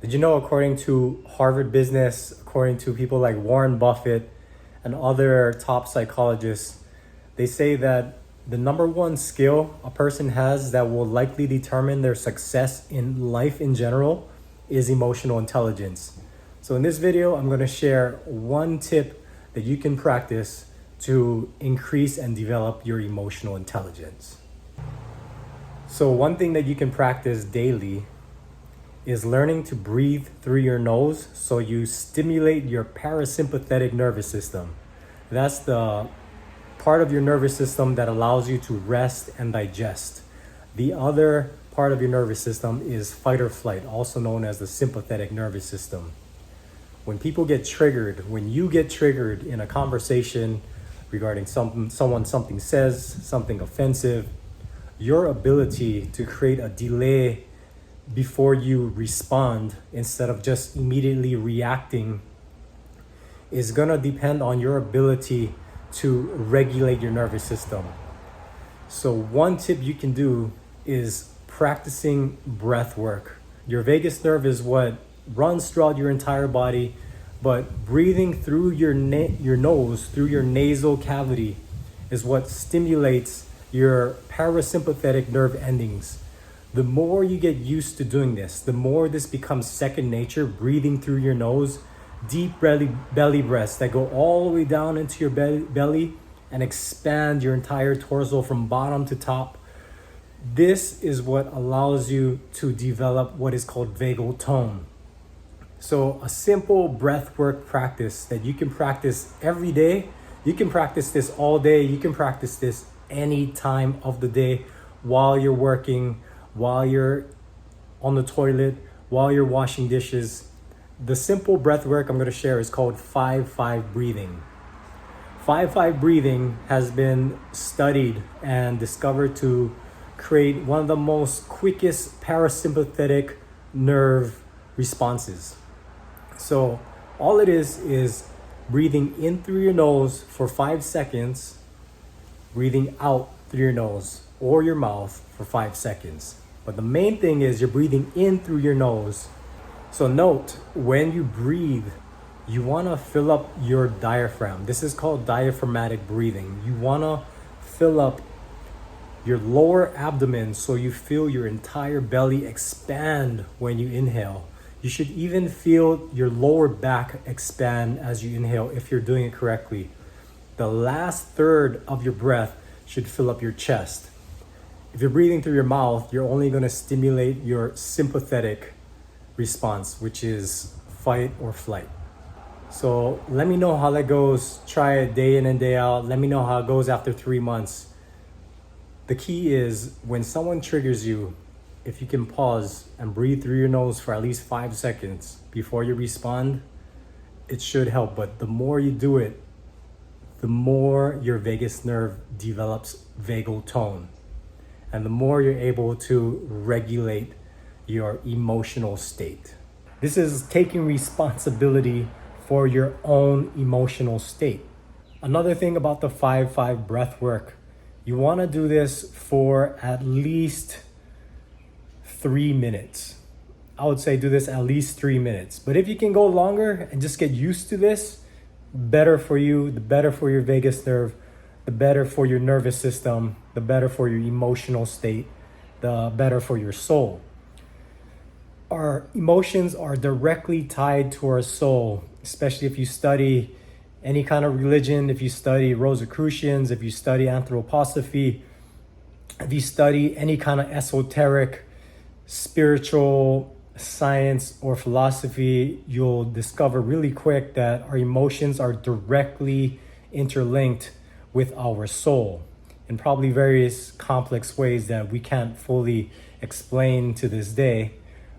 Did you know, according to Harvard Business, according to people like Warren Buffett and other top psychologists, they say that the number one skill a person has that will likely determine their success in life in general is emotional intelligence. So in this video, I'm going to share one tip that you can practice to increase and develop your emotional intelligence. So one thing that you can practice daily is learning to breathe through your nose so you stimulate your parasympathetic nervous system. That's the part of your nervous system that allows you to rest and digest. The other part of your nervous system is fight or flight, also known as the sympathetic nervous system. When people get triggered, when you get triggered in a conversation regarding something says, something offensive, your ability to create a delay before you respond instead of just immediately reacting is gonna depend on your ability to regulate your nervous system. So one tip you can do is practicing breath work. Your vagus nerve is what runs throughout your entire body, but breathing through your nose, through your nasal cavity, is what stimulates your parasympathetic nerve endings. The more you get used to doing this, the more this becomes second nature, breathing through your nose, deep belly breaths that go all the way down into your belly and expand your entire torso from bottom to top. This is what allows you to develop what is called vagal tone. So a simple breath work practice that you can practice every day. You can practice this all day. You can practice this any time of the day while you're working, while you're on the toilet, while you're washing dishes. The simple breath work I'm going to share is called 5-5 breathing. 5-5 breathing has been studied and discovered to create one of the most quickest parasympathetic nerve responses. So all it is breathing in through your nose for 5 seconds, breathing out through your nose or your mouth for 5 seconds. But the main thing is you're breathing in through your nose. So note, when you breathe, you want to fill up your diaphragm. This is called diaphragmatic breathing. You want to fill up your lower abdomen so you feel your entire belly expand when you inhale. You should even feel your lower back expand as you inhale if you're doing it correctly. The last third of your breath should fill up your chest. If you're breathing through your mouth, you're only going to stimulate your sympathetic response, which is fight or flight. So let me know how that goes. Try it day in and day out. Let me know how it goes after 3 months. The key is when someone triggers you, if you can pause and breathe through your nose for at least 5 seconds before you respond, it should help. But the more you do it, the more your vagus nerve develops vagal tone. And the more you're able to regulate your emotional state. This is taking responsibility for your own emotional state. Another thing about the 5-5 breath work, you want to do this for at least 3 minutes. I would say do this at least 3 minutes. But if you can go longer and just get used to this, better for you, the better for your vagus nerve, the better for your nervous system, the better for your emotional state, the better for your soul. Our emotions are directly tied to our soul, especially if you study any kind of religion, if you study Rosicrucians, if you study anthroposophy, if you study any kind of esoteric, spiritual science or philosophy, you'll discover really quick that our emotions are directly interlinked with our soul in probably various complex ways that we can't fully explain to this day,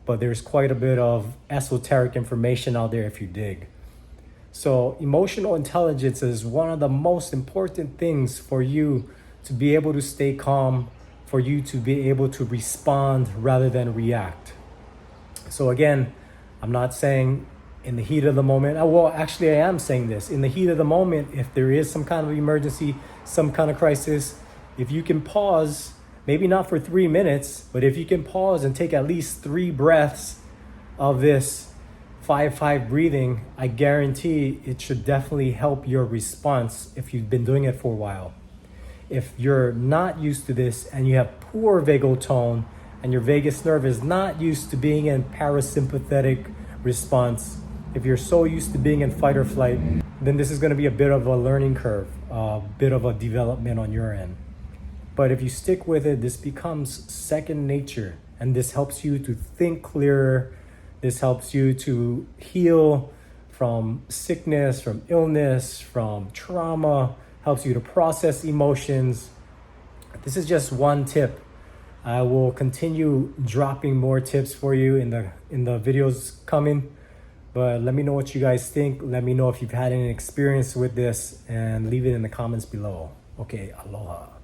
but there's quite a bit of esoteric information out there if you dig. So emotional intelligence is one of the most important things for you to be able to stay calm, for you to be able to respond rather than react. So again, I'm not saying in the heat of the moment, well, actually I am saying this. In the heat of the moment, if there is some kind of emergency, some kind of crisis, if you can pause, maybe not for 3 minutes, but if you can pause and take at least 3 breaths of this 5-5 breathing, I guarantee it should definitely help your response if you've been doing it for a while. If you're not used to this and you have poor vagal tone and your vagus nerve is not used to being in parasympathetic response, if you're so used to being in fight or flight, then this is going to be a bit of a learning curve, a bit of a development on your end. But if you stick with it, this becomes second nature, and this helps you to think clearer. This helps you to heal from sickness, from illness, from trauma, helps you to process emotions. This is just one tip. I will continue dropping more tips for you in the videos coming. But let me know what you guys think. Let me know if you've had any experience with this and leave it in the comments below. Okay, aloha.